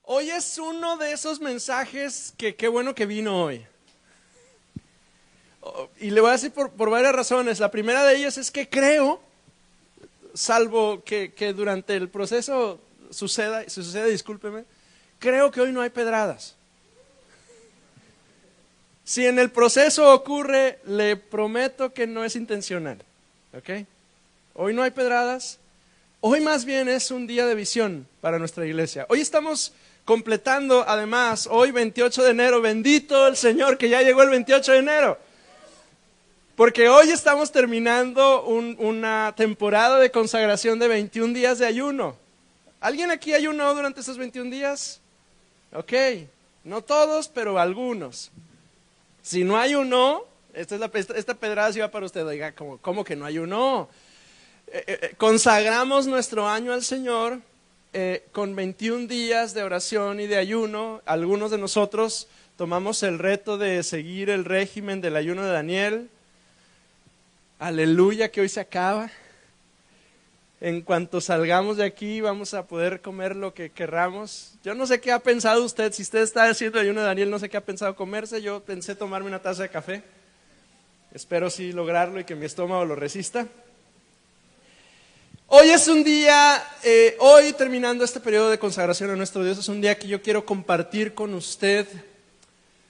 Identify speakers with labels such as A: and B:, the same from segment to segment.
A: Hoy es uno de esos mensajes que qué bueno que vino hoy. Y le voy a decir por varias razones. La primera de ellas es que creo, salvo que durante el proceso suceda, si sucede, discúlpeme, creo que hoy no hay pedradas. Si en el proceso ocurre, le prometo que no es intencional. ¿Ok? Hoy no hay pedradas. Hoy más bien es un día de visión para nuestra iglesia. Hoy estamos completando, además, hoy 28 de enero, bendito el Señor que ya llegó el 28 de enero. Porque hoy estamos terminando una temporada de consagración de 21 días de ayuno. ¿Alguien aquí ayunó durante esos 21 días? Ok, no todos, pero algunos. Si no ayunó, esta pedrada sí va para usted. Oiga, ¿cómo que no ayunó? Consagramos nuestro año al Señor con 21 días de oración y de ayuno. Algunos de nosotros tomamos el reto de seguir el régimen del ayuno de Daniel. Aleluya, que hoy se acaba. En cuanto salgamos de aquí vamos a poder comer lo que querramos. Yo no sé qué ha pensado usted. Si usted está haciendo el ayuno de Daniel, no sé qué ha pensado comerse. Yo pensé tomarme una taza de café. Espero sí lograrlo y que mi estómago lo resista. Hoy es un día, hoy terminando este periodo de consagración a nuestro Dios, es un día que yo quiero compartir con usted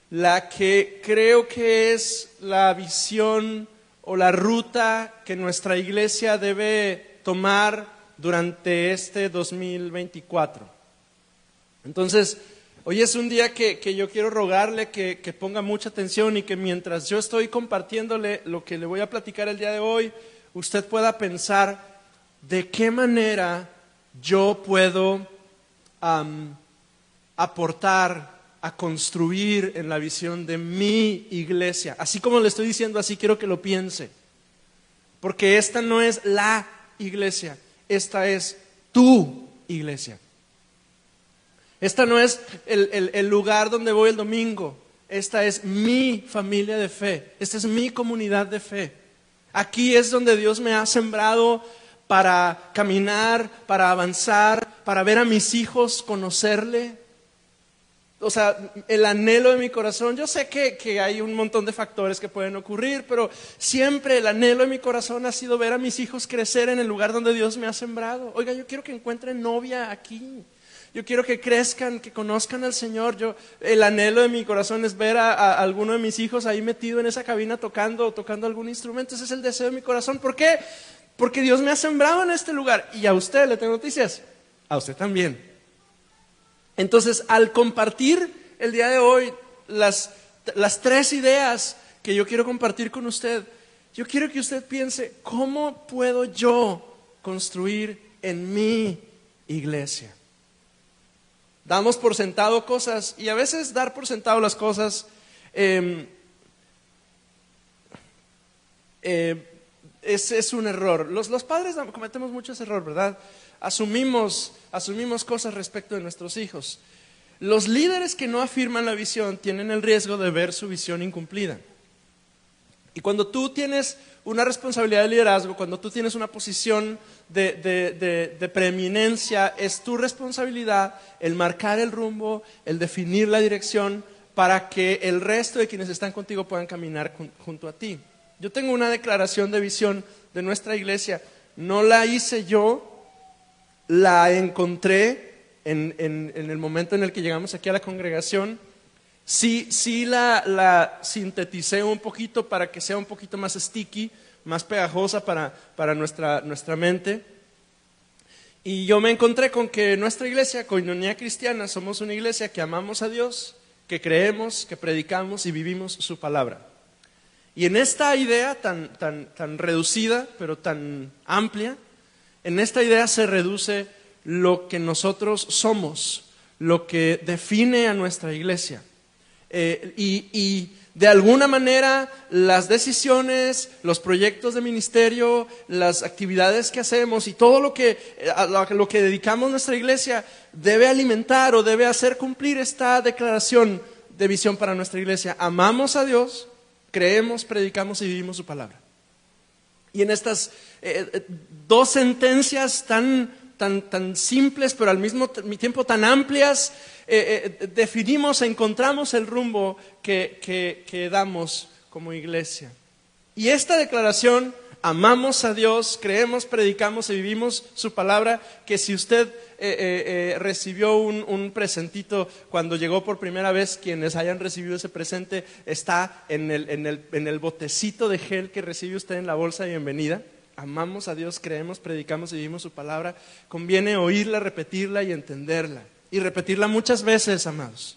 A: la que creo que es la visión o la ruta que nuestra iglesia debe tomar durante este 2024. Entonces, hoy es un día que yo quiero rogarle que ponga mucha atención y que mientras yo estoy compartiéndole lo que le voy a platicar el día de hoy, usted pueda pensar de qué manera yo puedo aportar a construir en la visión de mi iglesia. Así como le estoy diciendo, así quiero que lo piense. Porque esta no es la iglesia, esta es tu iglesia. Esta no es el lugar donde voy el domingo, esta es mi familia de fe, esta es mi comunidad de fe. Aquí es donde Dios me ha sembrado para caminar, para avanzar, para ver a mis hijos, conocerle. O sea, el anhelo de mi corazón, yo sé que hay un montón de factores que pueden ocurrir, pero siempre el anhelo de mi corazón ha sido ver a mis hijos crecer en el lugar donde Dios me ha sembrado. Oiga, yo quiero que encuentren novia aquí. Yo quiero que crezcan, que conozcan al Señor. El anhelo de mi corazón es ver a alguno de mis hijos ahí metido en esa cabina tocando algún instrumento. Ese es el deseo de mi corazón. ¿Por qué? Porque Dios me ha sembrado en este lugar. Y a usted le tengo noticias. A usted también. Entonces, al compartir el día de hoy las tres ideas que yo quiero compartir con usted, yo quiero que usted piense, ¿cómo puedo yo construir en mi iglesia? Damos por sentado cosas y a veces dar por sentado las cosas es un error. Los padres cometemos mucho ese error, ¿verdad? Asumimos cosas respecto de nuestros hijos. Los líderes que no afirman la visión tienen el riesgo de ver su visión incumplida. Y cuando tú tienes una responsabilidad de liderazgo, cuando tú tienes una posición de preeminencia, es tu responsabilidad el marcar el rumbo, el definir la dirección para que el resto de quienes están contigo puedan caminar junto a ti. Yo tengo una declaración de visión de nuestra iglesia. No la hice yo, la encontré en el momento en el que llegamos aquí a la congregación. Sí la sinteticé un poquito para que sea un poquito más sticky, más pegajosa para nuestra mente. Y yo me encontré con que nuestra iglesia, Koinonia Cristiana, somos una iglesia que amamos a Dios, que creemos, que predicamos y vivimos su palabra. Y en esta idea tan reducida, pero tan amplia, en esta idea se reduce lo que nosotros somos, lo que define a nuestra iglesia. Y de alguna manera las decisiones, los proyectos de ministerio, las actividades que hacemos y todo lo que dedicamos nuestra iglesia debe alimentar o debe hacer cumplir esta declaración de visión para nuestra iglesia. Amamos a Dios, creemos, predicamos y vivimos su palabra. Y en estas dos sentencias tan tan simples, pero al mismo tiempo tan amplias, definimos, encontramos el rumbo que damos como iglesia. Y esta declaración, amamos a Dios, creemos, predicamos y vivimos su palabra, que si usted recibió un presentito cuando llegó por primera vez, quienes hayan recibido ese presente, está en el botecito de gel que recibe usted en la bolsa de bienvenida. Amamos a Dios, creemos, predicamos y vivimos su palabra. Conviene oírla, repetirla y entenderla. Y repetirla muchas veces, amados.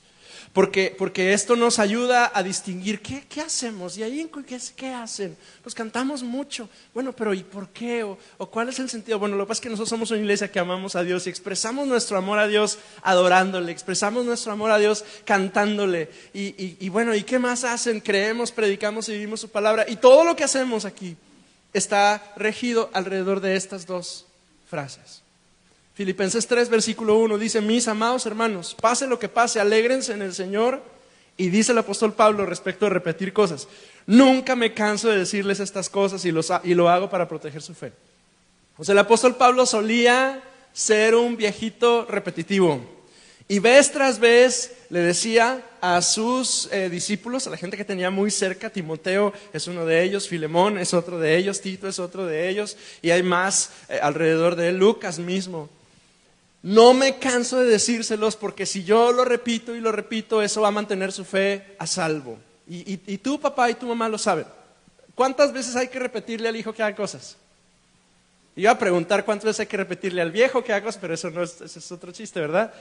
A: Porque esto nos ayuda a distinguir qué hacemos. Y ahí, ¿qué hacen? Pues cantamos mucho. Bueno, pero ¿y por qué? ¿O cuál es el sentido? Bueno, lo que pasa es que nosotros somos una iglesia que amamos a Dios y expresamos nuestro amor a Dios adorándole, expresamos nuestro amor a Dios cantándole. Y bueno, ¿y qué más hacen? Creemos, predicamos y vivimos su palabra. Y todo lo que hacemos aquí está regido alrededor de estas dos frases. Filipenses 3, versículo 1 dice: mis amados hermanos, pase lo que pase, alégrense en el Señor. Y dice el apóstol Pablo respecto de repetir cosas: nunca me canso de decirles estas cosas y lo hago para proteger su fe. O sea, el apóstol Pablo solía ser un viejito repetitivo. Y vez tras vez le decía a sus discípulos, a la gente que tenía muy cerca, Timoteo es uno de ellos, Filemón es otro de ellos, Tito es otro de ellos, y hay más alrededor de él, Lucas mismo. No me canso de decírselos, porque si yo lo repito y lo repito, eso va a mantener su fe a salvo. Y tú, papá, y tu mamá lo saben. ¿Cuántas veces hay que repetirle al hijo que haga cosas? Iba a preguntar cuántas veces hay que repetirle al viejo que haga cosas, pero ese es otro chiste, ¿verdad?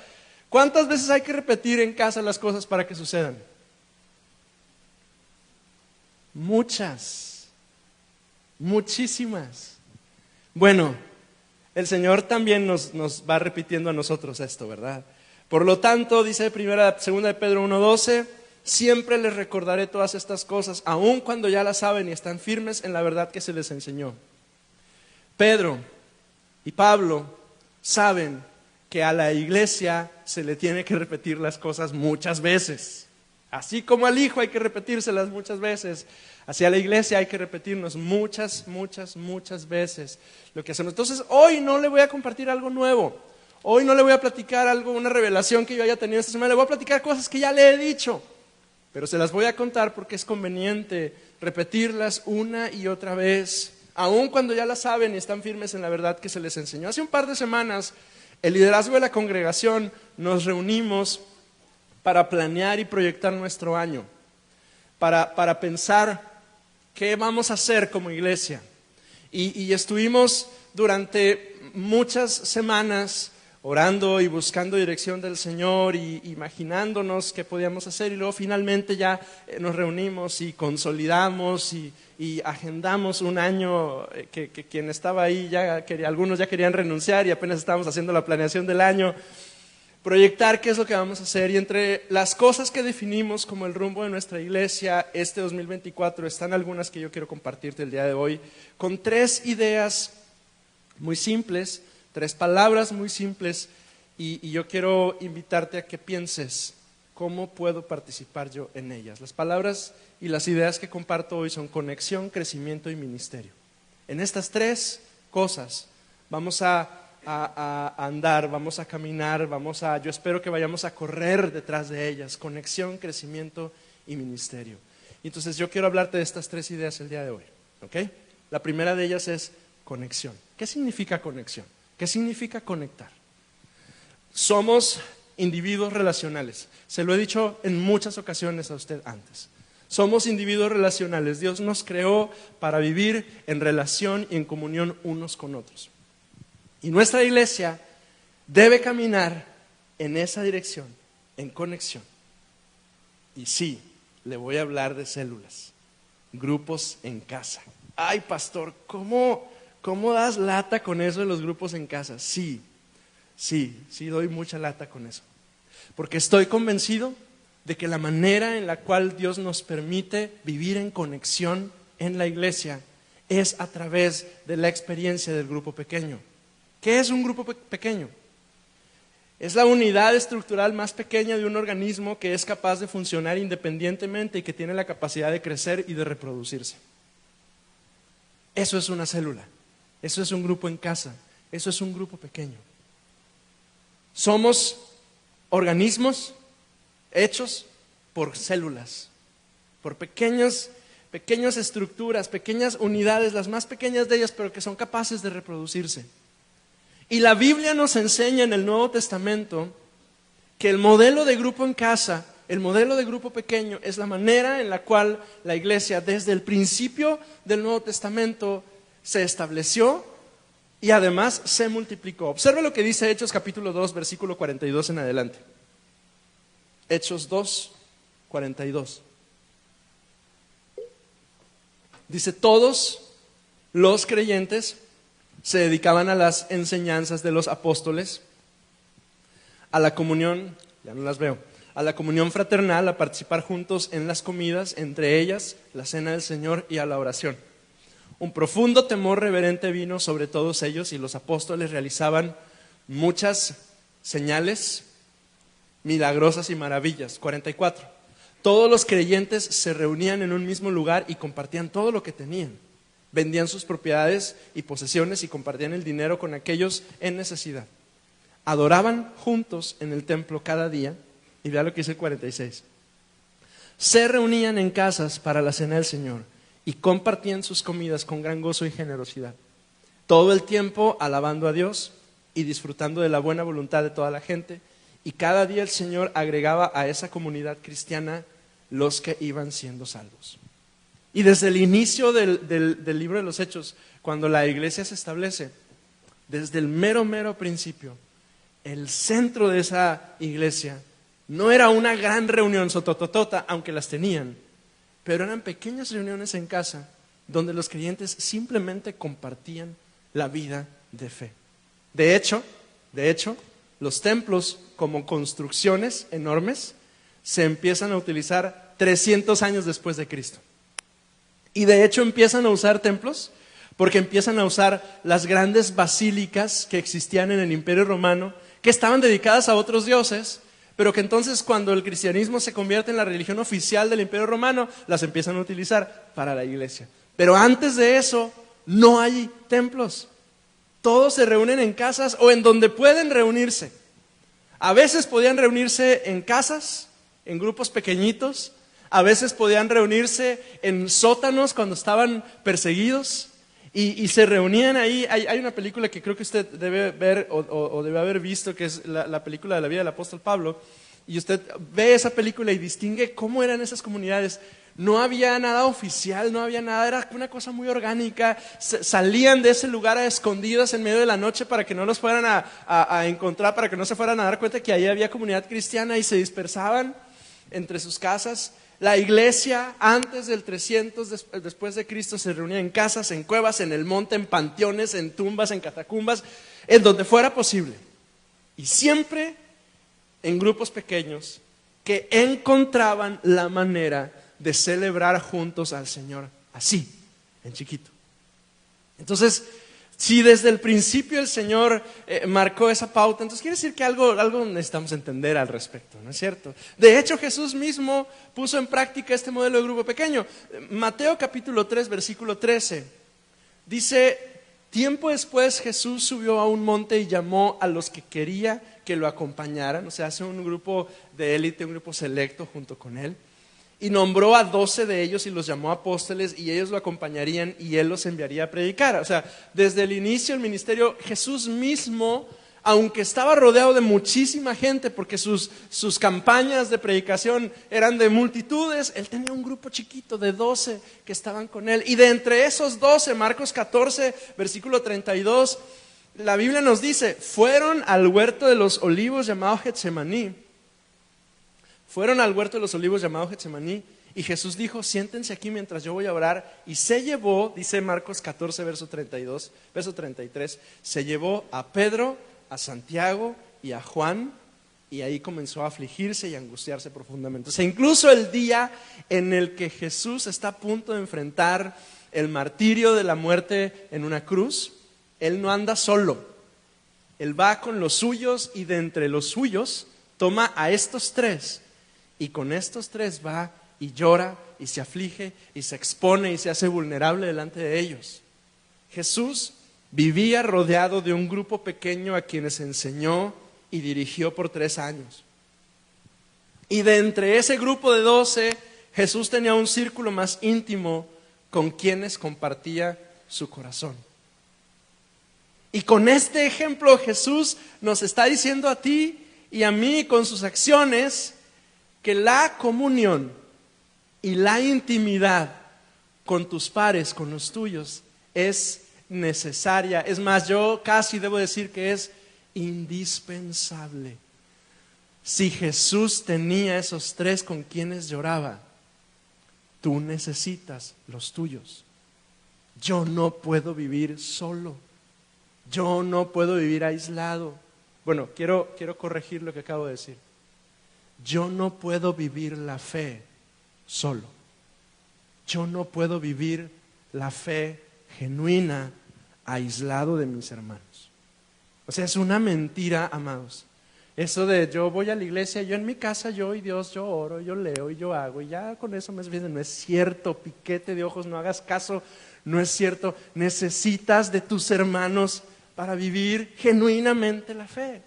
A: ¿Cuántas veces hay que repetir en casa las cosas para que sucedan? Muchas, muchísimas. Bueno, el Señor también nos va repitiendo a nosotros esto, ¿verdad? Por lo tanto, dice segunda de Pedro 1:12, siempre les recordaré todas estas cosas, aun cuando ya las saben y están firmes en la verdad que se les enseñó. Pedro y Pablo saben que a la iglesia se le tiene que repetir las cosas muchas veces. Así como al hijo hay que repetírselas muchas veces, así a la iglesia hay que repetirnos muchas veces lo que hacemos. Entonces, hoy no le voy a compartir algo nuevo. Hoy no le voy a platicar una revelación que yo haya tenido esta semana. Le voy a platicar cosas que ya le he dicho, pero se las voy a contar porque es conveniente repetirlas una y otra vez, aun cuando ya las saben y están firmes en la verdad que se les enseñó. Hace un par de semanas, el liderazgo de la congregación nos reunimos para planear y proyectar nuestro año, para pensar qué vamos a hacer como iglesia. Y estuvimos durante muchas semanas orando y buscando dirección del Señor y imaginándonos qué podíamos hacer, y luego finalmente ya nos reunimos y consolidamos y agendamos un año que quien estaba ahí, algunos ya querían renunciar y apenas estábamos haciendo la planeación del año, proyectar qué es lo que vamos a hacer. Y entre las cosas que definimos como el rumbo de nuestra iglesia este 2024 están algunas que yo quiero compartirte el día de hoy, con 3 ideas muy simples, 3 palabras muy simples, y yo quiero invitarte a que pienses cómo puedo participar yo en ellas. Las palabras y las ideas que comparto hoy son conexión, crecimiento y ministerio. En estas 3 cosas vamos a andar, vamos a caminar, yo espero que vayamos a correr detrás de ellas: conexión, crecimiento y ministerio. Y entonces yo quiero hablarte de estas 3 ideas el día de hoy, ¿ok? La primera de ellas es conexión. ¿Qué significa conexión? ¿Qué significa conectar? Somos individuos relacionales. Se lo he dicho en muchas ocasiones a usted antes. Somos individuos relacionales. Dios nos creó para vivir en relación y en comunión unos con otros. Y nuestra iglesia debe caminar en esa dirección, en conexión. Y sí, le voy a hablar de células, grupos en casa. Ay, pastor, ¿cómo das lata con eso de los grupos en casa? Sí, doy mucha lata con eso. Porque estoy convencido de que la manera en la cual Dios nos permite vivir en conexión en la iglesia es a través de la experiencia del grupo pequeño. ¿Qué es un grupo pequeño? Es la unidad estructural más pequeña de un organismo que es capaz de funcionar independientemente y que tiene la capacidad de crecer y de reproducirse. Eso es una célula, eso es un grupo en casa, eso es un grupo pequeño. Somos organismos hechos por células, por pequeñas estructuras, pequeñas unidades, las más pequeñas de ellas, pero que son capaces de reproducirse. Y la Biblia nos enseña en el Nuevo Testamento que el modelo de grupo en casa, el modelo de grupo pequeño, es la manera en la cual la iglesia desde el principio del Nuevo Testamento se estableció y además se multiplicó. Observe lo que dice Hechos capítulo 2, versículo 42 en adelante. Hechos 2, 42. Dice, todos los creyentes se dedicaban a las enseñanzas de los apóstoles, a la comunión, ya no las veo, a la comunión fraternal, a participar juntos en las comidas, entre ellas la cena del Señor y a la oración. Un profundo temor reverente vino sobre todos ellos y los apóstoles realizaban muchas señales milagrosas y maravillas. 44. Todos los creyentes se reunían en un mismo lugar y compartían todo lo que tenían. Vendían sus propiedades y posesiones y compartían el dinero con aquellos en necesidad. Adoraban juntos en el templo cada día. Y vea lo que dice el 46. Se reunían en casas para la cena del Señor y compartían sus comidas con gran gozo y generosidad. Todo el tiempo alabando a Dios y disfrutando de la buena voluntad de toda la gente. Y cada día el Señor agregaba a esa comunidad cristiana los que iban siendo salvos. Y desde el inicio del libro de los Hechos, cuando la iglesia se establece, desde el mero principio, el centro de esa iglesia no era una gran reunión sotototota, aunque las tenían, pero eran pequeñas reuniones en casa donde los creyentes simplemente compartían la vida de fe. De hecho, los templos como construcciones enormes se empiezan a utilizar 300 años después de Cristo. Y de hecho empiezan a usar templos porque empiezan a usar las grandes basílicas que existían en el Imperio Romano, que estaban dedicadas a otros dioses, pero que entonces cuando el cristianismo se convierte en la religión oficial del Imperio Romano, las empiezan a utilizar para la iglesia. Pero antes de eso no hay templos. Todos se reúnen en casas o en donde pueden reunirse. A veces podían reunirse en casas, en grupos pequeñitos. A veces podían reunirse en sótanos cuando estaban perseguidos. Y se reunían ahí. Hay una película que creo que usted debe ver o debe haber visto, que es la película de la vida del apóstol Pablo. Y usted ve esa película y distingue cómo eran esas comunidades. No había nada oficial, no había nada, era una cosa muy orgánica. Salían de ese lugar a escondidas en medio de la noche para que no los fueran a encontrar, para que no se fueran a dar cuenta que ahí había comunidad cristiana, y se dispersaban entre sus casas. La iglesia antes del 300 después de Cristo se reunía en casas, en cuevas, en el monte, en panteones, en tumbas, en catacumbas, en donde fuera posible. Y siempre en grupos pequeños que encontraban la manera de celebrar juntos al Señor, así, en chiquito. Entonces, si desde el principio el Señor marcó esa pauta, entonces quiere decir que algo necesitamos entender al respecto, ¿no es cierto? De hecho, Jesús mismo puso en práctica este modelo de grupo pequeño. Mateo capítulo 3, versículo 13, dice: tiempo después Jesús subió a un monte y llamó a los que quería que lo acompañaran, o sea, hace un grupo de élite, un grupo selecto junto con él. Y nombró a 12 de ellos y los llamó apóstoles, y ellos lo acompañarían y él los enviaría a predicar. O sea, desde el inicio del ministerio, Jesús mismo, aunque estaba rodeado de muchísima gente, porque sus campañas de predicación eran de multitudes, él tenía un grupo chiquito de 12 que estaban con él. Y de entre esos 12, Marcos 14, versículo 32, la Biblia nos dice: fueron al huerto de los olivos llamado Getsemaní. Fueron al huerto de los olivos llamado Getsemaní, y Jesús dijo: siéntense aquí mientras yo voy a orar. Y se llevó, dice Marcos 14, verso 33, se llevó a Pedro, a Santiago y a Juan, y ahí comenzó a afligirse y a angustiarse profundamente. O sea, incluso el día en el que Jesús está a punto de enfrentar el martirio de la muerte en una cruz, él no anda solo. Él va con los suyos, y de entre los suyos toma a estos 3. Y con estos 3 va y llora y se aflige y se expone y se hace vulnerable delante de ellos. Jesús vivía rodeado de un grupo pequeño a quienes enseñó y dirigió por 3 años. Y de entre ese grupo de 12, Jesús tenía un círculo más íntimo con quienes compartía su corazón. Y con este ejemplo Jesús nos está diciendo a ti y a mí con sus acciones que la comunión y la intimidad con tus pares, con los tuyos, es necesaria. Es más, yo casi debo decir que es indispensable. Si Jesús tenía esos 3 con quienes lloraba, tú necesitas los tuyos. Yo no puedo vivir solo. Yo no puedo vivir aislado. Bueno, quiero corregir lo que acabo de decir. Yo no puedo vivir la fe solo. Yo no puedo vivir la fe genuina aislado de mis hermanos. O sea, es una mentira, amados. Eso de yo voy a la iglesia, yo en mi casa, yo y Dios, yo oro, yo leo y yo hago, y ya con eso me es bien. No es cierto, piquete de ojos, no hagas caso, no es cierto. Necesitas de tus hermanos para vivir genuinamente la fe.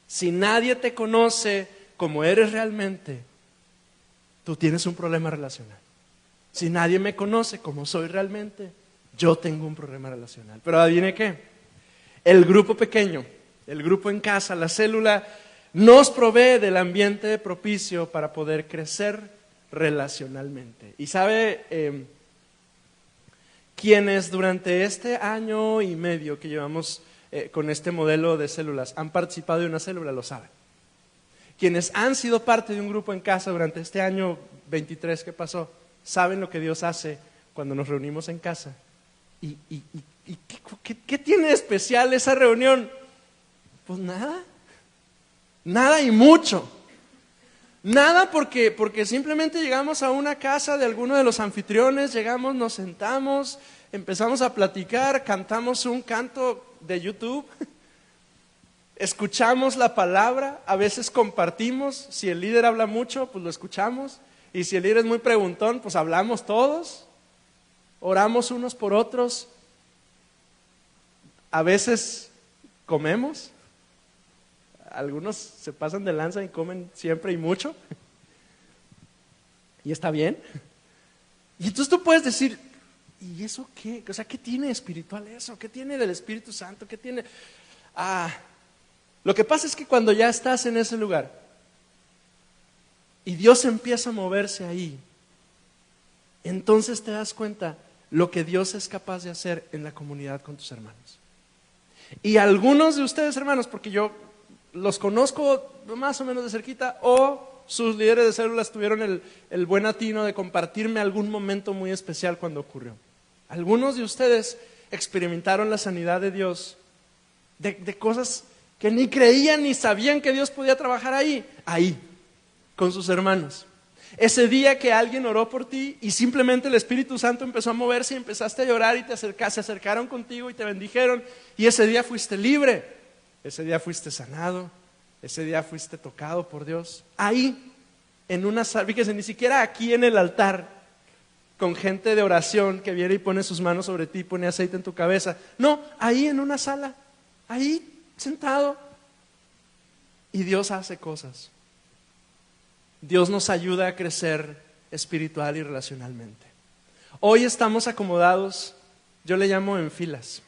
A: Si nadie te conoce como eres realmente, tú tienes un problema relacional. Si nadie me conoce como soy realmente, yo tengo un problema relacional. Pero adivine qué, el grupo pequeño, el grupo en casa, la célula, nos provee del ambiente propicio para poder crecer relacionalmente. Y sabe, quienes durante este año y medio que llevamos con este modelo de células han participado de una célula, lo saben. Quienes han sido parte de un grupo en casa durante este año 23 que pasó, saben lo que Dios hace cuando nos reunimos en casa. ¿Y qué tiene de especial esa reunión? Pues nada y mucho. Nada porque simplemente llegamos a una casa de alguno de los anfitriones, llegamos, nos sentamos, empezamos a platicar, cantamos un canto de YouTube, escuchamos la palabra, a veces compartimos, si el líder habla mucho, pues lo escuchamos, y si el líder es muy preguntón, pues hablamos todos, oramos unos por otros, a veces comemos. Algunos se pasan de lanza y comen siempre y mucho. Y está bien. Y entonces tú puedes decir, ¿y eso qué? O sea, ¿qué tiene espiritual eso? ¿Qué tiene del Espíritu Santo? ¿Qué tiene? Lo que pasa es que cuando ya estás en ese lugar y Dios empieza a moverse ahí, entonces te das cuenta lo que Dios es capaz de hacer en la comunidad con tus hermanos. Y algunos de ustedes, hermanos, porque yo los conozco más o menos de cerquita, o sus líderes de células tuvieron el buen atino de compartirme algún momento muy especial cuando ocurrió. Algunos de ustedes experimentaron la sanidad de Dios de cosas que ni creían ni sabían que Dios podía trabajar ahí, con sus hermanos. Ese día que alguien oró por ti y simplemente el Espíritu Santo empezó a moverse y empezaste a llorar y se acercaron contigo y te bendijeron, y ese día fuiste libre. Ese día fuiste sanado, ese día fuiste tocado por Dios. Ahí, en una sala, fíjese, ni siquiera aquí en el altar, con gente de oración que viene y pone sus manos sobre ti, pone aceite en tu cabeza. No, ahí en una sala, ahí sentado. Y Dios hace cosas. Dios nos ayuda a crecer espiritual y relacionalmente. Hoy estamos acomodados, yo le llamo en filas.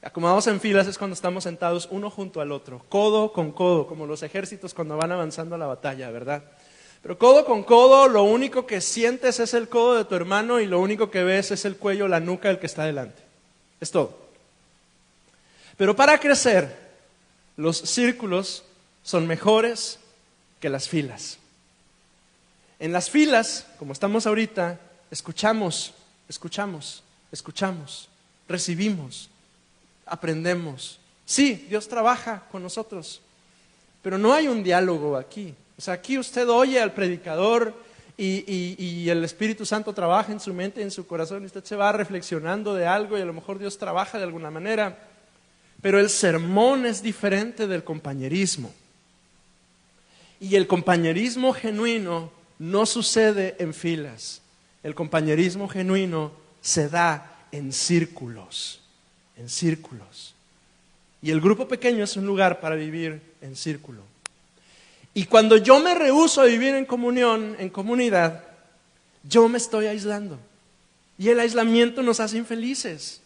A: Acomodados en filas es cuando estamos sentados uno junto al otro, codo con codo, como los ejércitos cuando van avanzando a la batalla, ¿verdad? Pero codo con codo, lo único que sientes es el codo de tu hermano y lo único que ves es el cuello, la nuca del que está delante. Es todo. Pero para crecer, los círculos son mejores que las filas. En las filas, como estamos ahorita, escuchamos, recibimos, aprendemos. Sí, Dios trabaja con nosotros, pero no hay un diálogo aquí. O sea, aquí usted oye al predicador y el Espíritu Santo trabaja en su mente y en su corazón, y usted se va reflexionando de algo y a lo mejor Dios trabaja de alguna manera, pero el sermón es diferente del compañerismo. Y el compañerismo genuino no sucede en filas. El compañerismo genuino se da en círculos. Y el grupo pequeño es un lugar para vivir en círculo. Y cuando yo me rehúso a vivir en comunión, en comunidad, yo me estoy aislando. Y el aislamiento nos hace infelices.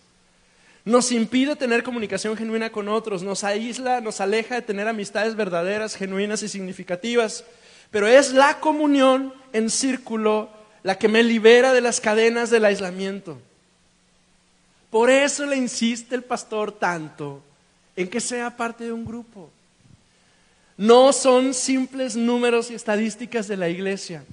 A: Nos impide tener comunicación genuina con otros, nos aísla, nos aleja de tener amistades verdaderas, genuinas y significativas. Pero es la comunión en círculo la que me libera de las cadenas del aislamiento. Por eso le insiste el pastor tanto en que sea parte de un grupo. No son simples números y estadísticas de la iglesia.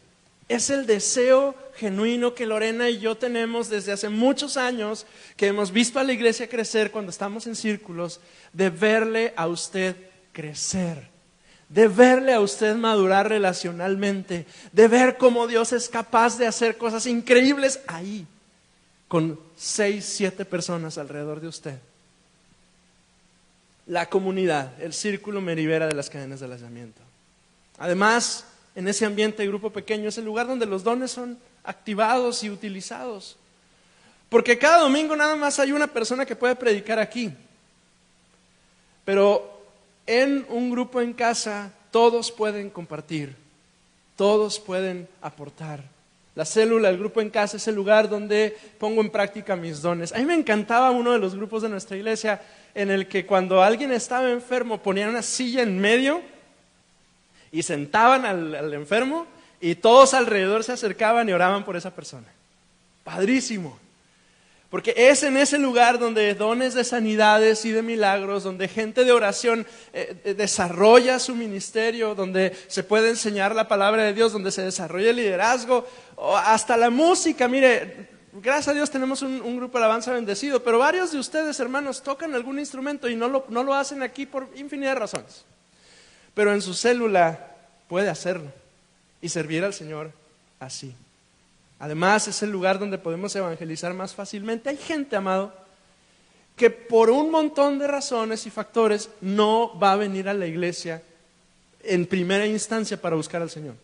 A: Es el deseo genuino que Lorena y yo tenemos desde hace muchos años, que hemos visto a la iglesia crecer cuando estamos en círculos, de verle a usted crecer, de verle a usted madurar relacionalmente, de ver cómo Dios es capaz de hacer cosas increíbles ahí, con 6, 7 personas alrededor de usted. La comunidad, el círculo me libera de las cadenas del aislamiento. Además, en ese ambiente de grupo pequeño es el lugar donde los dones son activados y utilizados. Porque cada domingo nada más hay una persona que puede predicar aquí. Pero en un grupo en casa todos pueden compartir, todos pueden aportar. La célula, el grupo en casa es el lugar donde pongo en práctica mis dones. A mí me encantaba uno de los grupos de nuestra iglesia en el que cuando alguien estaba enfermo ponían una silla en medio y sentaban al enfermo y todos alrededor se acercaban y oraban por esa persona. Padrísimo. Porque es en ese lugar donde dones de sanidades y de milagros, donde gente de oración desarrolla su ministerio, donde se puede enseñar la palabra de Dios, donde se desarrolla el liderazgo, hasta la música. Mire, gracias a Dios tenemos un grupo de alabanza bendecido, pero varios de ustedes, hermanos, tocan algún instrumento y no lo hacen aquí por infinidad de razones. Pero en su célula puede hacerlo y servir al Señor así. Además, es el lugar donde podemos evangelizar más fácilmente. Hay gente, amado, que por un montón de razones y factores no va a venir a la iglesia en primera instancia para buscar al Señor.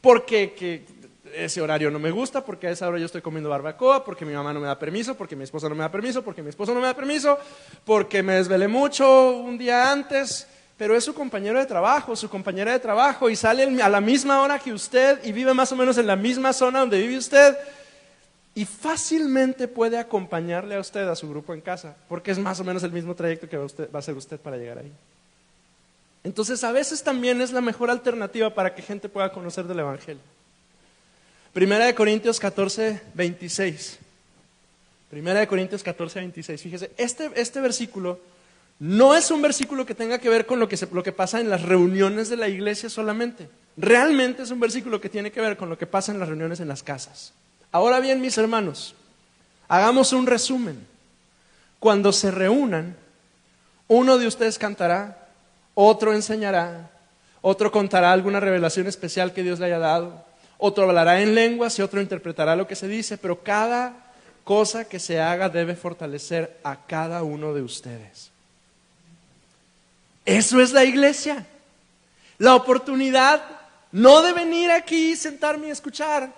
A: Porque ese horario no me gusta, porque a esa hora yo estoy comiendo barbacoa, porque mi mamá no me da permiso, porque mi esposa no me da permiso, porque mi esposo no me da permiso, porque me desvelé mucho un día antes. Pero es su compañero de trabajo, su compañera de trabajo, y sale a la misma hora que usted y vive más o menos en la misma zona donde vive usted, y fácilmente puede acompañarle a usted a su grupo en casa, porque es más o menos el mismo trayecto que va a hacer usted para llegar ahí. Entonces a veces también es la mejor alternativa para que gente pueda conocer del Evangelio. Primera de Corintios 14, 26. Primera de Corintios 14, 26. Fíjese, este versículo no es un versículo que tenga que ver con lo que pasa en las reuniones de la iglesia solamente. Realmente es un versículo que tiene que ver con lo que pasa en las reuniones en las casas. Ahora bien, mis hermanos, hagamos un resumen. Cuando se reúnan, uno de ustedes cantará, otro enseñará, otro contará alguna revelación especial que Dios le haya dado, otro hablará en lenguas y otro interpretará lo que se dice, pero cada cosa que se haga debe fortalecer a cada uno de ustedes. Eso es la iglesia. La oportunidad no de venir aquí, sentarme y escuchar,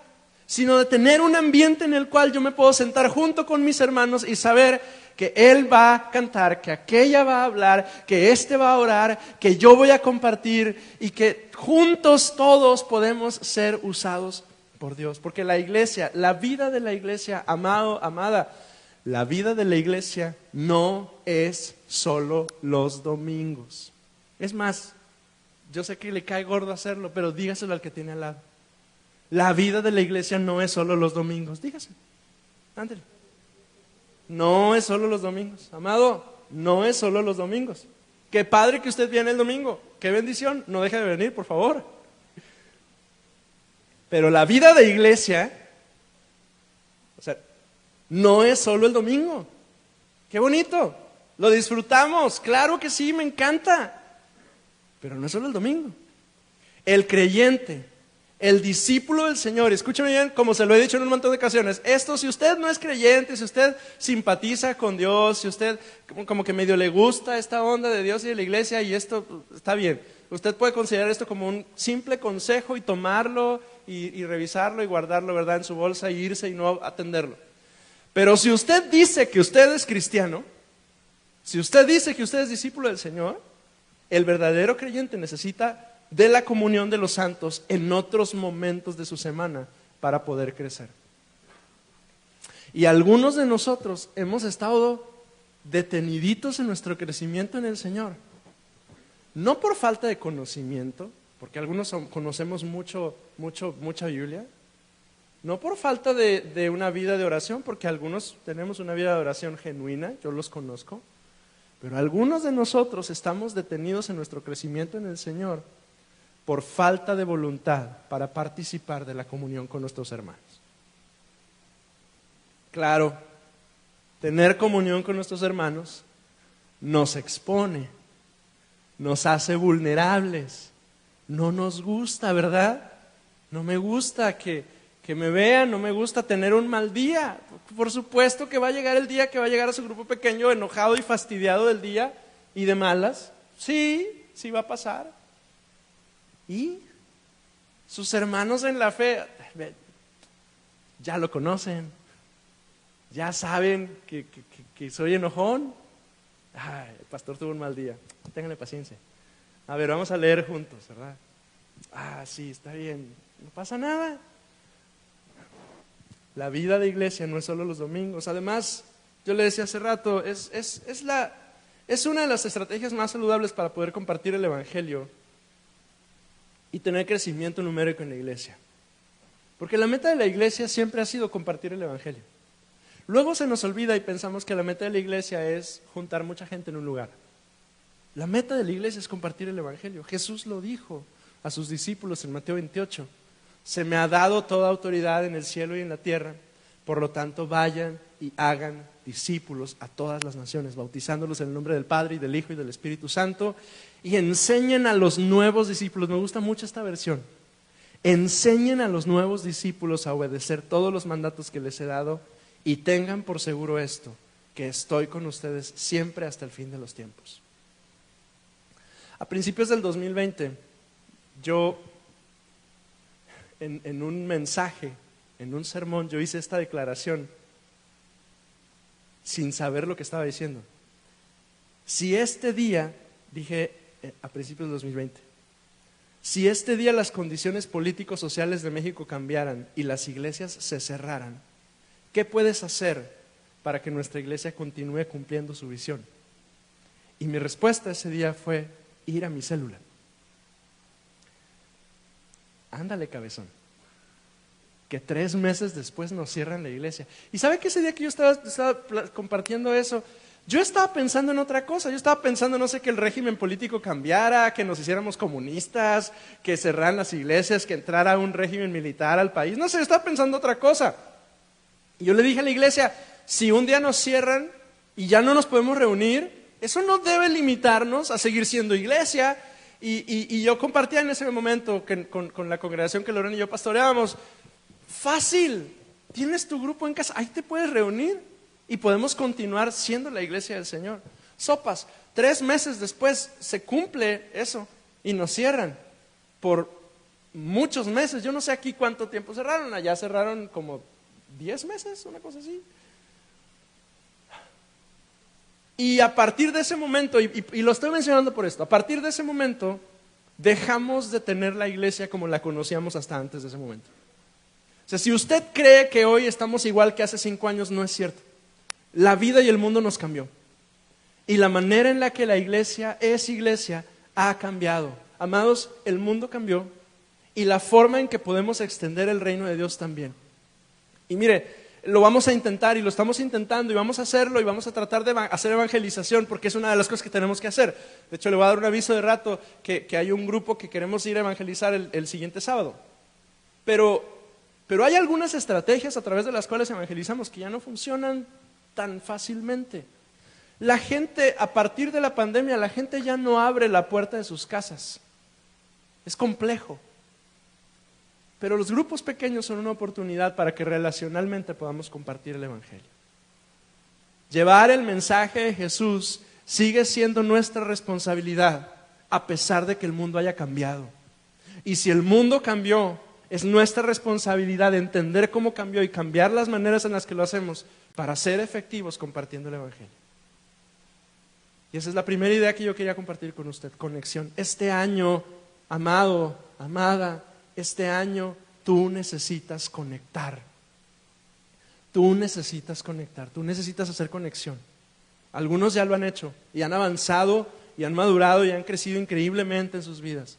A: sino de tener un ambiente en el cual yo me puedo sentar junto con mis hermanos y saber que él va a cantar, que aquella va a hablar, que este va a orar, que yo voy a compartir y que juntos todos podemos ser usados por Dios. Porque la iglesia, la vida de la iglesia, amado, amada, la vida de la iglesia no es solo los domingos. Es más, yo sé que le cae gordo hacerlo, pero dígaselo al que tiene al lado. La vida de la iglesia no es solo los domingos. Dígaselo, ándale. No es solo los domingos, amado, no es solo los domingos. Qué padre que usted viene el domingo, qué bendición, no deje de venir, por favor. Pero la vida de iglesia, o sea, no es solo el domingo. Qué bonito, lo disfrutamos, claro que sí, me encanta. Pero no es solo el domingo. El creyente, el discípulo del Señor, escúcheme bien, como se lo he dicho en un montón de ocasiones, esto, si usted no es creyente, si usted simpatiza con Dios, si usted como que medio le gusta esta onda de Dios y de la iglesia, y esto está bien, usted puede considerar esto como un simple consejo y tomarlo y revisarlo y guardarlo, ¿verdad?, en su bolsa y irse y no atenderlo. Pero si usted dice que usted es cristiano, Si usted dice que usted es discípulo del Señor, el verdadero creyente necesita de la comunión de los santos en otros momentos de su semana para poder crecer. Y algunos de nosotros hemos estado deteniditos en nuestro crecimiento en el Señor. No por falta de conocimiento, porque algunos conocemos mucha Biblia. No por falta de una vida de oración, porque algunos tenemos una vida de oración genuina, yo los conozco. Pero algunos de nosotros estamos detenidos en nuestro crecimiento en el Señor por falta de voluntad para participar de la comunión con nuestros hermanos. Claro, tener comunión con nuestros hermanos nos expone, nos hace vulnerables. No nos gusta, ¿verdad? No me gusta que me vean, no me gusta tener un mal día. Por supuesto que va a llegar el día que va a llegar a su grupo pequeño enojado y fastidiado del día y de malas. Sí va a pasar. Y sus hermanos en la fe ya lo conocen, ya saben que soy enojón. Ay, el pastor tuvo un mal día, ténganle paciencia. A ver, vamos a leer juntos, ¿verdad? Sí, está bien, no pasa nada. La vida de iglesia no es solo los domingos. Además, yo le decía hace rato, es una de las estrategias más saludables para poder compartir el Evangelio y tener crecimiento numérico en la iglesia. Porque la meta de la iglesia siempre ha sido compartir el Evangelio. Luego se nos olvida y pensamos que la meta de la iglesia es juntar mucha gente en un lugar. La meta de la iglesia es compartir el Evangelio. Jesús lo dijo a sus discípulos en Mateo 28. Se me ha dado toda autoridad en el cielo y en la tierra, por lo tanto vayan y hagan discípulos a todas las naciones, bautizándolos en el nombre del Padre y del Hijo y del Espíritu Santo, y enseñen a los nuevos discípulos, me gusta mucho esta versión, enseñen a los nuevos discípulos a obedecer todos los mandatos que les he dado, y tengan por seguro esto, que estoy con ustedes siempre hasta el fin de los tiempos. A principios del 2020, yo en un mensaje, en un sermón, yo hice esta declaración sin saber lo que estaba diciendo. Si este día, dije a principios del 2020, si este día las condiciones políticos sociales de México cambiaran y las iglesias se cerraran, ¿qué puedes hacer para que nuestra iglesia continúe cumpliendo su visión? Y mi respuesta ese día fue ir a mi célula. Ándale, cabezón, que 3 meses después nos cierran la iglesia. Y ¿sabe que ese día que yo estaba compartiendo eso, yo estaba pensando en otra cosa? Yo estaba pensando, no sé, que el régimen político cambiara, que nos hiciéramos comunistas, que cerraran las iglesias, que entrara un régimen militar al país. No sé, yo estaba pensando otra cosa. Y yo le dije a la iglesia, si un día nos cierran y ya no nos podemos reunir, eso no debe limitarnos a seguir siendo iglesia. Y yo compartía en ese momento con la congregación que Lorena y yo pastoreábamos, fácil, tienes tu grupo en casa, ahí te puedes reunir y podemos continuar siendo la iglesia del Señor. Sopas, 3 meses después se cumple eso y nos cierran por muchos meses. Yo no sé aquí cuánto tiempo cerraron, allá cerraron como 10 meses, una cosa así. Y a partir de ese momento, y lo estoy mencionando por esto, a partir de ese momento dejamos de tener la iglesia como la conocíamos hasta antes de ese momento. O sea, si usted cree que hoy estamos igual que hace 5 años, no es cierto. La vida y el mundo nos cambió. Y la manera en la que la iglesia es iglesia ha cambiado. Amados, el mundo cambió y la forma en que podemos extender el reino de Dios también. Y mire, lo vamos a intentar y lo estamos intentando y vamos a hacerlo y vamos a tratar de hacer evangelización porque es una de las cosas que tenemos que hacer. De hecho, le voy a dar un aviso de rato que hay un grupo que queremos ir a evangelizar el siguiente sábado. Pero hay algunas estrategias a través de las cuales evangelizamos que ya no funcionan tan fácilmente. La gente, a partir de la pandemia, la gente ya no abre la puerta de sus casas. Es complejo. Pero los grupos pequeños son una oportunidad para que relacionalmente podamos compartir el Evangelio. Llevar el mensaje de Jesús sigue siendo nuestra responsabilidad, a pesar de que el mundo haya cambiado. Y si el mundo cambió, es nuestra responsabilidad entender cómo cambió y cambiar las maneras en las que lo hacemos para ser efectivos compartiendo el Evangelio. Y esa es la primera idea que yo quería compartir con usted, conexión. Este año, amado, amada, este año tú necesitas conectar. Tú necesitas conectar, tú necesitas hacer conexión. Algunos ya lo han hecho y han avanzado y han madurado y han crecido increíblemente en sus vidas.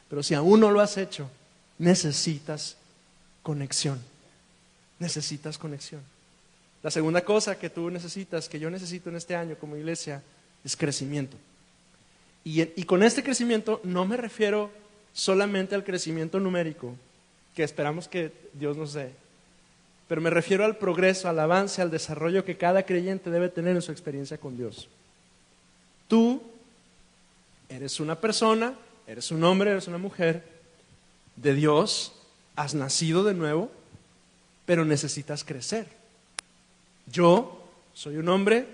A: Pero si aún no lo has hecho, necesitas conexión. Necesitas conexión. La segunda cosa que tú necesitas, que yo necesito en este año como iglesia, es crecimiento. Y con este crecimiento no me refiero solamente al crecimiento numérico, que esperamos que Dios nos dé, pero me refiero al progreso, al avance, al desarrollo que cada creyente debe tener en su experiencia con Dios. Tú eres una persona, eres un hombre, eres una mujer de Dios, has nacido de nuevo, pero necesitas crecer. Yo soy un hombre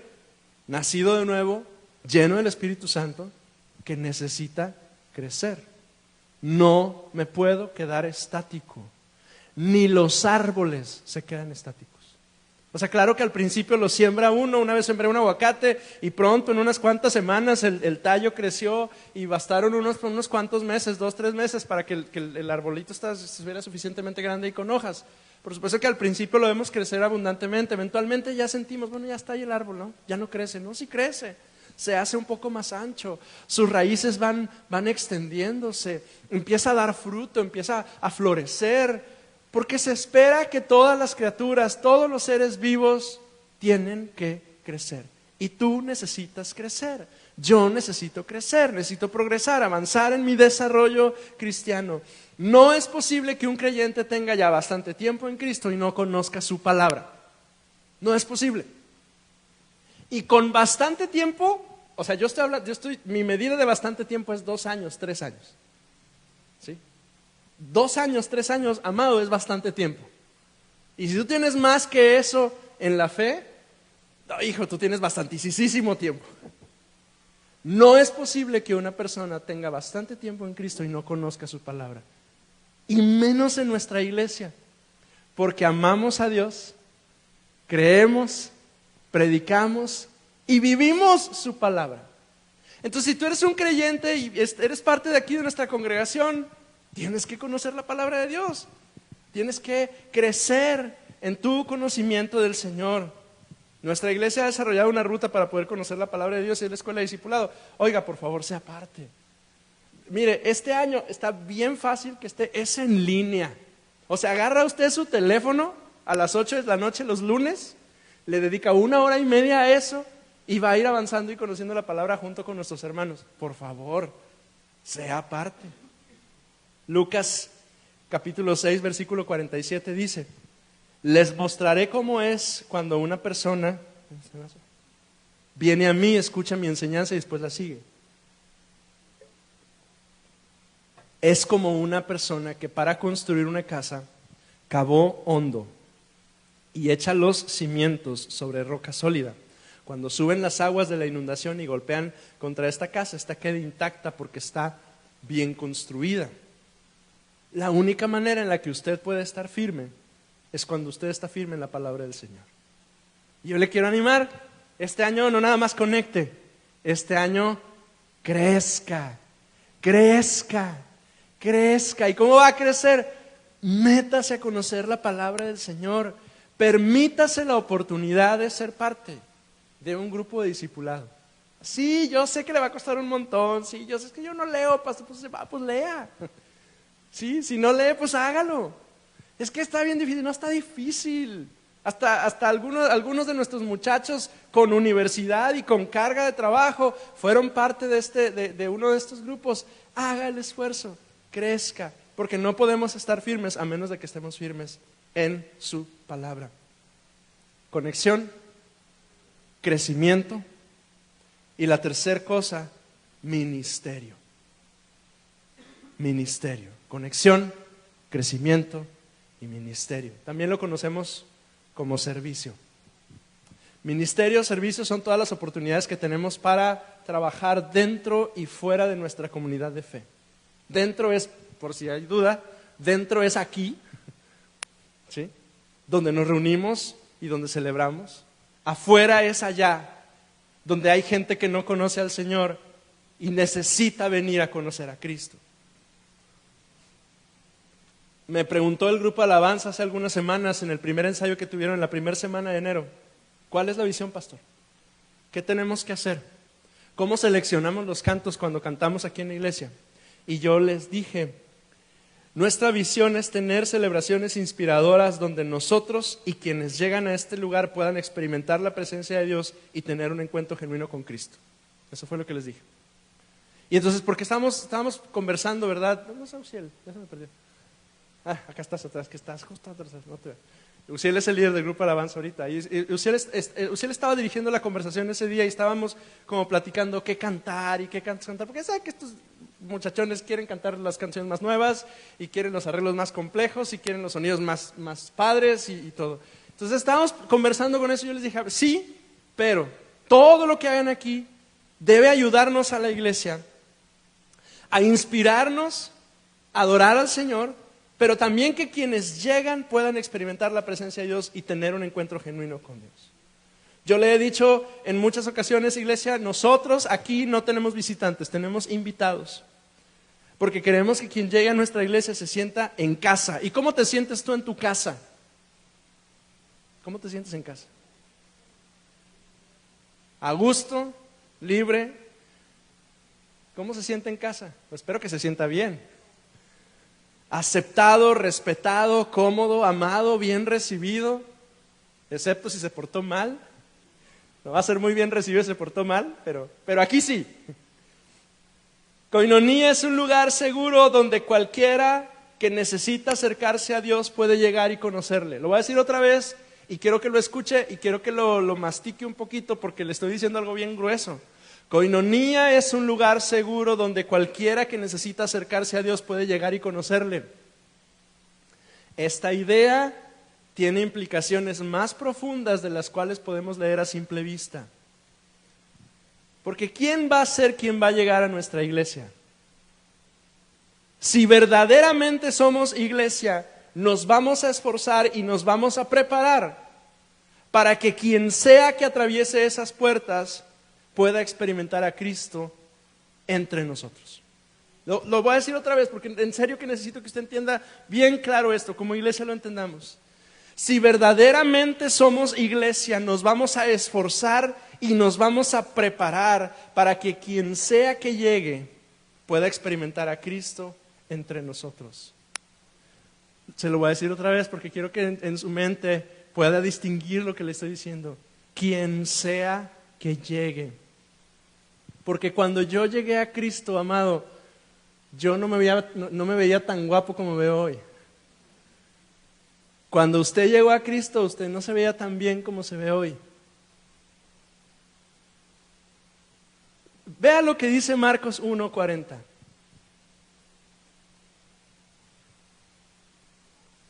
A: nacido de nuevo, lleno del Espíritu Santo, que necesita crecer. No me puedo quedar estático. Ni los árboles se quedan estáticos. O sea, claro que al principio lo siembra uno. Una vez sembré un aguacate y pronto en unas cuantas semanas el tallo creció y bastaron unos cuantos meses, 2, 3 meses para que el arbolito estuviera suficientemente grande y con hojas. Por supuesto que al principio lo vemos crecer abundantemente. Eventualmente ya sentimos, bueno, ya está ahí el árbol, ¿no? Ya no crece, ¿no? Sí crece. Se hace un poco más ancho, sus raíces van extendiéndose, empieza a dar fruto, empieza a florecer, porque se espera que todas las criaturas, todos los seres vivos tienen que crecer. Y tú necesitas crecer, yo necesito crecer, necesito progresar, avanzar en mi desarrollo cristiano. No es posible que un creyente tenga ya bastante tiempo en Cristo y no conozca su palabra. No es posible. Y con bastante tiempo, o sea, mi medida de bastante tiempo es 2 años, 3 años. ¿Sí? 2 años, 3 años, amado, es bastante tiempo. Y si tú tienes más que eso en la fe, no, hijo, tú tienes bastantísimo tiempo. No es posible que una persona tenga bastante tiempo en Cristo y no conozca su palabra. Y menos en nuestra iglesia, porque amamos a Dios, creemos, predicamos y vivimos su palabra. Entonces, si tú eres un creyente y eres parte de aquí de nuestra congregación, tienes que conocer la palabra de Dios. Tienes que crecer en tu conocimiento del Señor. Nuestra iglesia ha desarrollado una ruta para poder conocer la palabra de Dios y es la escuela de discipulado. Oiga, por favor, sea parte. Mire, este año está bien fácil que es en línea. O sea, agarra usted su teléfono a las 8 de la noche los lunes, le dedica 1 hora y media a eso y va a ir avanzando y conociendo la palabra junto con nuestros hermanos. Por favor, sea parte. Lucas capítulo 6, versículo 47 dice: les mostraré cómo es cuando una persona viene a mí, escucha mi enseñanza y después la sigue. Es como una persona que para construir una casa cavó hondo y echa los cimientos sobre roca sólida. Cuando suben las aguas de la inundación y golpean contra esta casa, esta queda intacta porque está bien construida. La única manera en la que usted puede estar firme es cuando usted está firme en la palabra del Señor. Y yo le quiero animar, este año no nada más conecte, este año crezca. ¿Y cómo va a crecer? Métase a conocer la palabra del Señor. Permítase la oportunidad de ser parte de un grupo de discipulado. Sí, yo sé que le va a costar un montón. Sí, yo sé que yo no leo, pastor, pues lea. Sí, si no lee, pues hágalo. Es que está bien difícil. No está difícil. Hasta algunos de nuestros muchachos con universidad y con carga de trabajo fueron parte de uno de estos grupos. Haga el esfuerzo, crezca, porque no podemos estar firmes a menos de que estemos firmes en su palabra. Conexión, crecimiento y la tercera cosa, ministerio. Ministerio, conexión, crecimiento y ministerio. También lo conocemos como servicio. Ministerio, servicio son todas las oportunidades que tenemos para trabajar dentro y fuera de nuestra comunidad de fe. Dentro es, por si hay duda, dentro es aquí, ¿sí? Donde nos reunimos y donde celebramos. Afuera es allá, donde hay gente que no conoce al Señor y necesita venir a conocer a Cristo. Me preguntó el grupo Alabanza hace algunas semanas, en el primer ensayo que tuvieron en la primera semana de enero, ¿cuál es la visión, pastor? ¿Qué tenemos que hacer? ¿Cómo seleccionamos los cantos cuando cantamos aquí en la iglesia? Y yo les dije, nuestra visión es tener celebraciones inspiradoras donde nosotros y quienes llegan a este lugar puedan experimentar la presencia de Dios y tener un encuentro genuino con Cristo. Eso fue lo que les dije. Y entonces, porque estábamos conversando, ¿verdad? No sé, Uciel, ya se me perdió. Acá estás atrás, que estás justo atrás, no te veo. Uciel es el líder del grupo Alabanza ahorita. Y Uciel estaba dirigiendo la conversación ese día y estábamos como platicando qué cantar y qué cantar. Porque sabe que estos muchachones quieren cantar las canciones más nuevas y quieren los arreglos más complejos y quieren los sonidos más padres y todo. Entonces estábamos conversando con eso y yo les dije, sí, pero todo lo que hagan aquí debe ayudarnos a la iglesia a inspirarnos, a adorar al Señor, pero también que quienes llegan puedan experimentar la presencia de Dios y tener un encuentro genuino con Dios. Yo le he dicho en muchas ocasiones, iglesia, nosotros aquí no tenemos visitantes, tenemos invitados. Porque queremos que quien llegue a nuestra iglesia se sienta en casa. ¿Y cómo te sientes tú en tu casa? ¿Cómo te sientes en casa? ¿A gusto? ¿Libre? ¿Cómo se siente en casa? Pues espero que se sienta bien. Aceptado, respetado, cómodo, amado, bien recibido, excepto si se portó mal. No va a ser muy bien recibido si se portó mal, pero aquí sí. Koinonía es un lugar seguro donde cualquiera que necesita acercarse a Dios puede llegar y conocerle. Lo voy a decir otra vez y quiero que lo escuche y quiero que lo mastique un poquito porque le estoy diciendo algo bien grueso. Koinonía es un lugar seguro donde cualquiera que necesita acercarse a Dios puede llegar y conocerle. Esta idea tiene implicaciones más profundas de las cuales podemos leer a simple vista. Porque ¿quién va a ser quien va a llegar a nuestra iglesia? Si verdaderamente somos iglesia, nos vamos a esforzar y nos vamos a preparar para que quien sea que atraviese esas puertas pueda experimentar a Cristo entre nosotros. Lo voy a decir otra vez porque en serio que necesito que usted entienda bien claro esto, como iglesia lo entendamos. Si verdaderamente somos iglesia, nos vamos a esforzar y nos vamos a preparar para que quien sea que llegue pueda experimentar a Cristo entre nosotros. Se lo voy a decir otra vez porque quiero que en su mente pueda distinguir lo que le estoy diciendo. Quien sea que llegue. Porque cuando yo llegué a Cristo, amado, yo no me veía tan guapo como me veo hoy. Cuando usted llegó a Cristo, usted no se veía tan bien como se ve hoy. Vea lo que dice Marcos 1:40.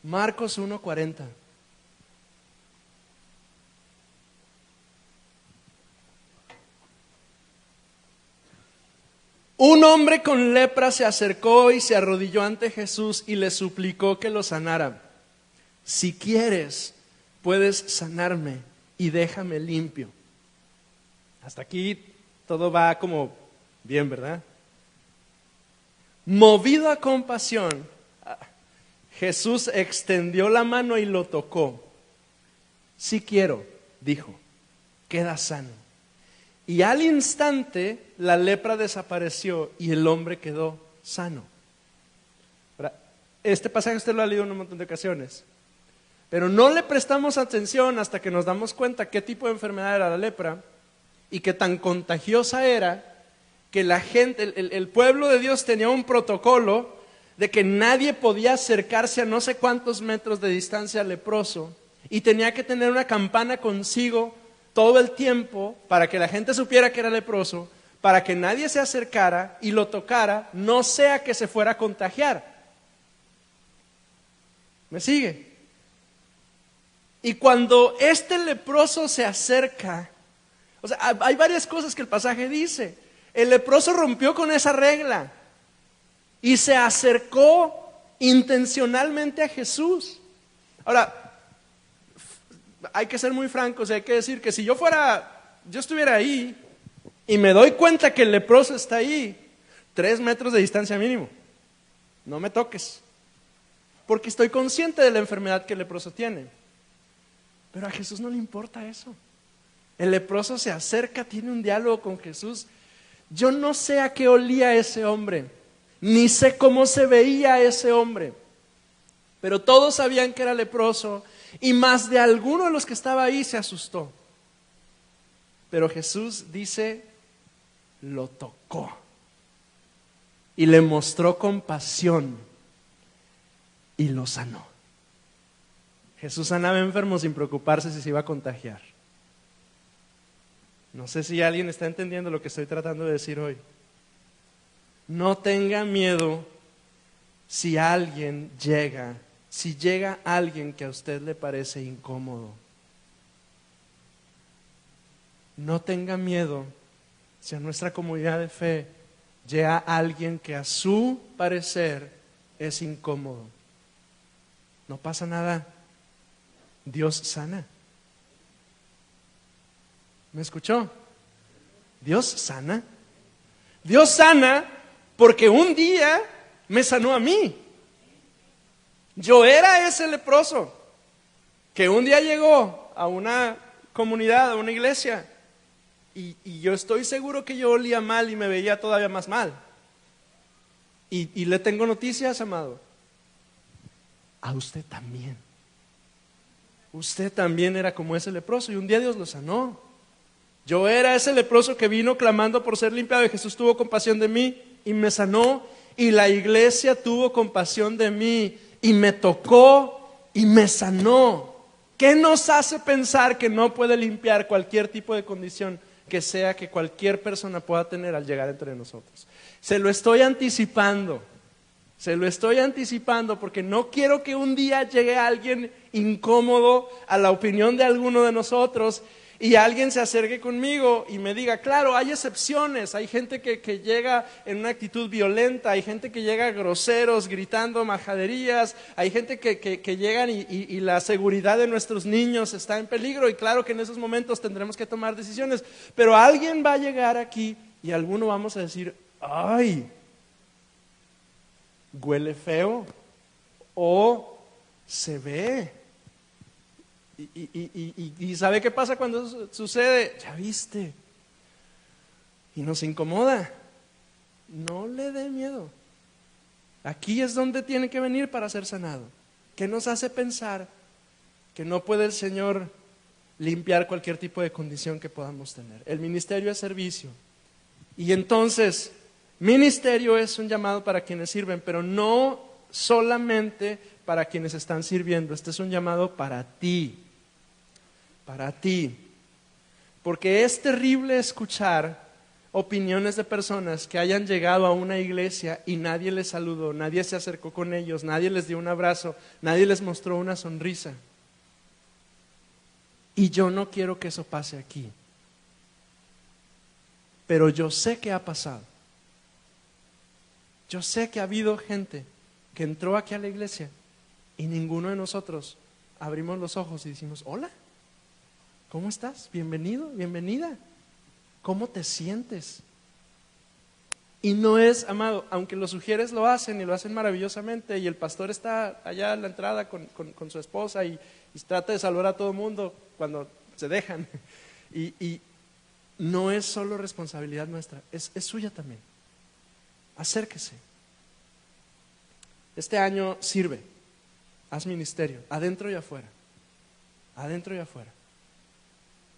A: Marcos 1:40. Un hombre con lepra se acercó y se arrodilló ante Jesús y le suplicó que lo sanara. Si quieres, puedes sanarme y déjame limpio. Hasta aquí todo va como bien, ¿verdad? Movido a compasión, Jesús extendió la mano y lo tocó. Si quiero, dijo, queda sano. Y al instante la lepra desapareció y el hombre quedó sano. Este pasaje usted lo ha leído en un montón de ocasiones, pero no le prestamos atención hasta que nos damos cuenta qué tipo de enfermedad era la lepra y qué tan contagiosa era que la gente, el pueblo de Dios tenía un protocolo de que nadie podía acercarse a no sé cuántos metros de distancia al leproso y tenía que tener una campana consigo todo el tiempo para que la gente supiera que era leproso, para que nadie se acercara y lo tocara, no sea que se fuera a contagiar. ¿Me sigue? Y cuando este leproso se acerca, o sea, hay varias cosas que el pasaje dice. El leproso rompió con esa regla y se acercó intencionalmente a Jesús. Ahora, hay que ser muy francos y hay que decir que si yo estuviera ahí y me doy cuenta que el leproso está ahí, 3 metros de distancia mínimo. No me toques, porque estoy consciente de la enfermedad que el leproso tiene. Pero a Jesús no le importa eso. El leproso se acerca, tiene un diálogo con Jesús. Yo no sé a qué olía ese hombre, ni sé cómo se veía ese hombre, pero todos sabían que era leproso y más de alguno de los que estaba ahí se asustó. Pero Jesús dice, lo tocó y le mostró compasión y lo sanó. Jesús sanaba enfermos sin preocuparse si se iba a contagiar. No sé si alguien está entendiendo lo que estoy tratando de decir hoy. No tenga miedo si llega alguien que a usted le parece incómodo. No tenga miedo si a nuestra comunidad de fe llega alguien que a su parecer es incómodo. No pasa nada. Dios sana. ¿Me escuchó? Dios sana. Dios sana porque un día me sanó a mí. Yo era ese leproso que un día llegó a una comunidad, a una iglesia, y yo estoy seguro que yo olía mal y me veía todavía más mal. Y le tengo noticias, amado. A usted también. Usted también era como ese leproso y un día Dios lo sanó. Yo era ese leproso que vino clamando por ser limpiado y Jesús tuvo compasión de mí y me sanó, y la iglesia tuvo compasión de mí y me tocó y me sanó. ¿Qué nos hace pensar que no puede limpiar cualquier tipo de condición que sea que cualquier persona pueda tener al llegar entre nosotros? Se lo estoy anticipando porque no quiero que un día llegue alguien incómodo a la opinión de alguno de nosotros y alguien se acerque conmigo y me diga, claro, hay excepciones, hay gente que llega en una actitud violenta, hay gente que llega groseros, gritando majaderías, hay gente que llegan y la seguridad de nuestros niños está en peligro, y claro que en esos momentos tendremos que tomar decisiones, pero alguien va a llegar aquí y alguno vamos a decir, ay, huele feo o se ve. Y ¿sabe qué pasa cuando eso sucede? Ya viste. Y nos incomoda. No le dé miedo. Aquí es donde tiene que venir para ser sanado. ¿Qué nos hace pensar que no puede el Señor limpiar cualquier tipo de condición que podamos tener? El ministerio es servicio. Y entonces, ministerio es un llamado para quienes sirven, pero no solamente para quienes están sirviendo. Este es un llamado para ti. Para ti. Porque es terrible escuchar opiniones de personas que hayan llegado a una iglesia y nadie les saludó, nadie se acercó con ellos, nadie les dio un abrazo, nadie les mostró una sonrisa. Y yo no quiero que eso pase aquí. Pero yo sé que ha pasado. Yo sé que ha habido gente que entró aquí a la iglesia y ninguno de nosotros abrimos los ojos y decimos, hola, ¿cómo estás? Bienvenido, bienvenida. ¿Cómo te sientes? Y no es, amado, aunque los sugieres lo hacen y lo hacen maravillosamente, y el pastor está allá en la entrada con su esposa y trata de saludar a todo el mundo cuando se dejan. Y no es solo responsabilidad nuestra, es suya también. Acérquese. Este año sirve, haz ministerio, adentro y afuera. Adentro y afuera.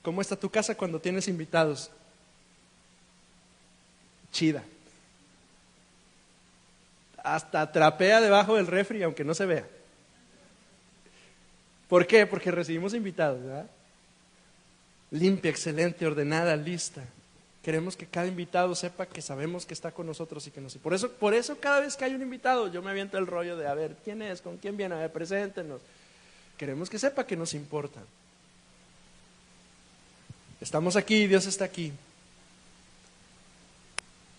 A: ¿Cómo está tu casa cuando tienes invitados? Chida. Hasta trapea debajo del refri aunque no se vea. ¿Por qué? Porque recibimos invitados, ¿verdad? Limpia, excelente, ordenada, lista. Queremos que cada invitado sepa que sabemos que está con nosotros y que nos... Por eso cada vez que hay un invitado yo me aviento el rollo de a ver, ¿quién es? ¿Con quién viene? A ver, preséntenos. Queremos que sepa que nos importa. Estamos aquí, Dios está aquí.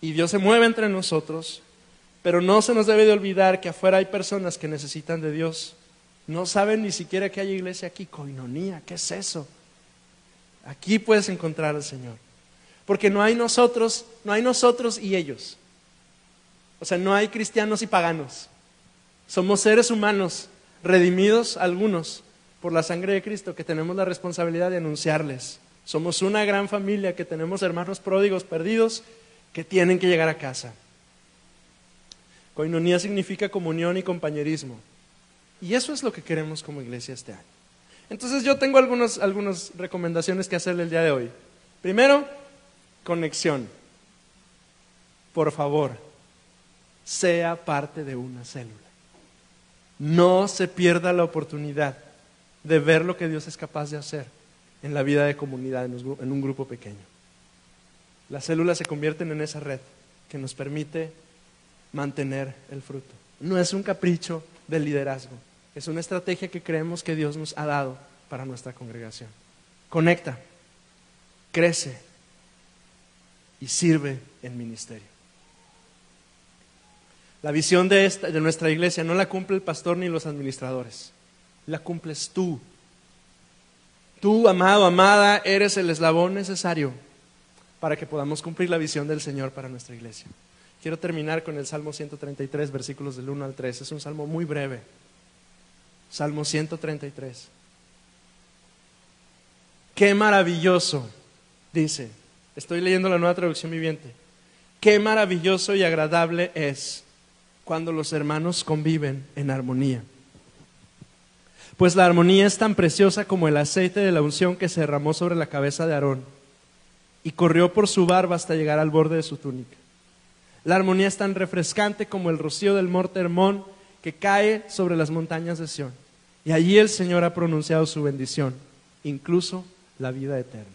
A: Y Dios se mueve entre nosotros, pero no se nos debe de olvidar que afuera hay personas que necesitan de Dios. No saben ni siquiera que hay iglesia aquí, coinonía, ¿qué es eso? Aquí puedes encontrar al Señor. Porque no hay nosotros y ellos. O sea, no hay cristianos y paganos. Somos seres humanos, redimidos algunos por la sangre de Cristo, que tenemos la responsabilidad de anunciarles. Somos una gran familia que tenemos hermanos pródigos perdidos que tienen que llegar a casa. Koinonía significa comunión y compañerismo. Y eso es lo que queremos como iglesia este año. Entonces yo tengo algunas recomendaciones que hacerle el día de hoy. Primero, conexión. Por favor, sea parte de una célula. No se pierda la oportunidad de ver lo que Dios es capaz de hacer en la vida de comunidad, en un grupo pequeño. Las células se convierten en esa red que nos permite mantener el fruto. No es un capricho del liderazgo, es una estrategia que creemos que Dios nos ha dado para nuestra congregación. Conecta, crece y sirve en ministerio. La visión de nuestra iglesia no la cumple el pastor ni los administradores, la cumples tú. Tú, amado, amada, eres el eslabón necesario para que podamos cumplir la visión del Señor para nuestra iglesia. Quiero terminar con el Salmo 133, versículos del 1 al 3. Es un salmo muy breve. Salmo 133. Qué maravilloso, dice, estoy leyendo la Nueva Traducción Viviente. Qué maravilloso y agradable es cuando los hermanos conviven en armonía. Pues la armonía es tan preciosa como el aceite de la unción que se derramó sobre la cabeza de Aarón y corrió por su barba hasta llegar al borde de su túnica. La armonía es tan refrescante como el rocío del monte Hermón que cae sobre las montañas de Sión. Y allí el Señor ha pronunciado su bendición, incluso la vida eterna.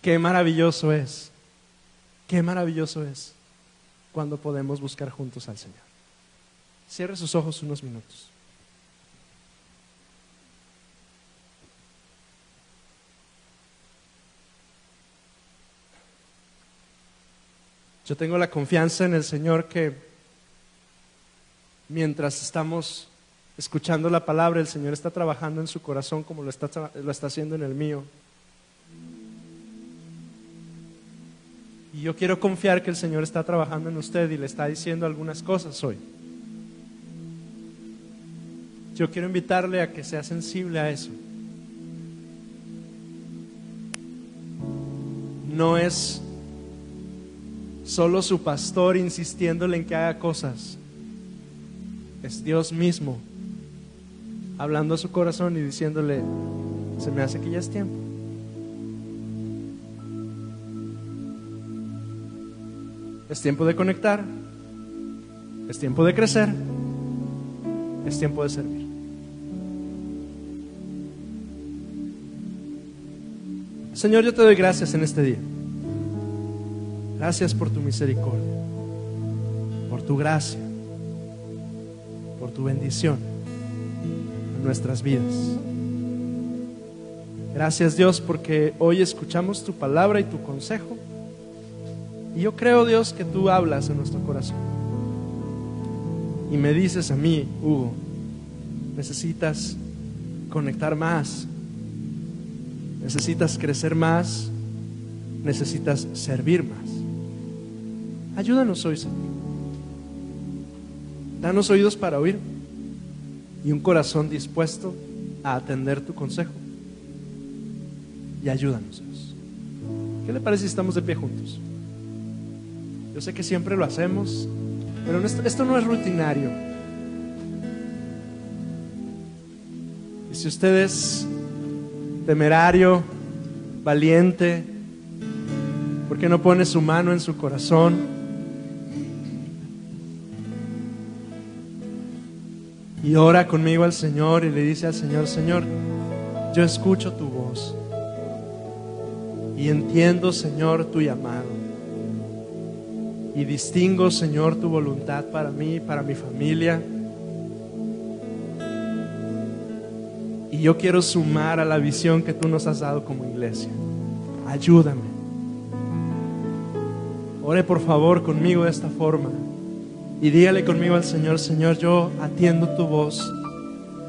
A: Qué maravilloso es cuando podemos buscar juntos al Señor. Cierre sus ojos unos minutos. Yo tengo la confianza en el Señor que mientras estamos escuchando la palabra, el Señor está trabajando en su corazón como lo está haciendo en el mío. Y yo quiero confiar que el Señor está trabajando en usted y le está diciendo algunas cosas hoy. Yo quiero invitarle a que sea sensible a eso. No es solo su pastor insistiéndole en que haga cosas. Es Dios mismo hablando a su corazón y diciéndole: se me hace que ya es tiempo. Es tiempo de conectar, es tiempo de crecer, es tiempo de servir. Señor, yo te doy gracias en este día. Gracias por tu misericordia, por tu gracia, por tu bendición en nuestras vidas. Gracias, Dios, porque hoy escuchamos tu palabra y tu consejo. Y yo creo, Dios, que tú hablas en nuestro corazón. Y me dices a mí: Hugo, necesitas conectar más, necesitas crecer más, necesitas servir más. Ayúdanos hoy, Señor. Danos oídos para oír y un corazón dispuesto a atender tu consejo. Y ayúdanos, Dios. ¿Qué le parece si estamos de pie juntos? Yo sé que siempre lo hacemos, pero esto no es rutinario. Y si usted es temerario, valiente, ¿por qué no pone su mano en su corazón? Y ora conmigo al Señor y le dice al Señor: Señor, yo escucho tu voz y entiendo, Señor, tu llamado. Y distingo, Señor, tu voluntad para mí, para mi familia. Y yo quiero sumar a la visión que tú nos has dado como iglesia. Ayúdame. Ore por favor conmigo de esta forma. Y dígale conmigo al Señor: Señor, yo atiendo tu voz.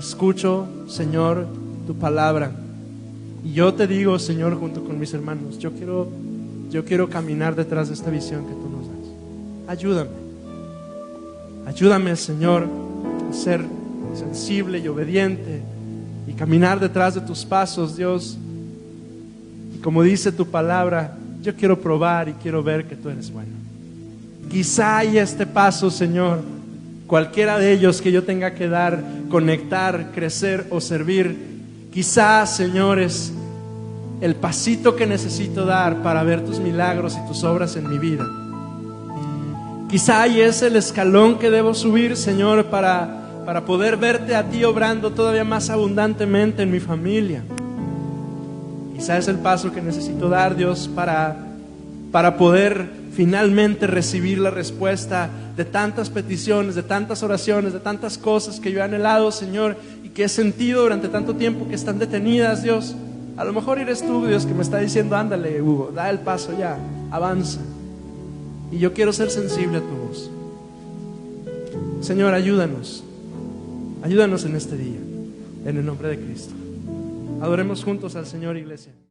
A: Escucho, Señor, tu palabra. Y yo te digo, Señor, junto con mis hermanos, yo quiero caminar detrás de esta visión que tú nos das. Ayúdame, Señor, a ser sensible y obediente y caminar detrás de tus pasos, Dios. Y como dice tu palabra, yo quiero probar y quiero ver que tú eres bueno. Quizá hay este paso, Señor, cualquiera de ellos que yo tenga que dar, conectar, crecer o servir. Quizás, Señor, es el pasito que necesito dar para ver tus milagros y tus obras en mi vida. Quizá es el escalón que debo subir, Señor, para poder verte a ti obrando todavía más abundantemente en mi familia. Quizá es el paso que necesito dar, Dios, para poder finalmente recibir la respuesta de tantas peticiones, de tantas oraciones, de tantas cosas que yo he anhelado, Señor, y que he sentido durante tanto tiempo que están detenidas, Dios. A lo mejor eres tú, Dios, que me está diciendo, ándale, Hugo, da el paso ya, avanza. Y yo quiero ser sensible a tu voz. Señor, ayúdanos en este día, en el nombre de Cristo. Adoremos juntos al Señor, iglesia.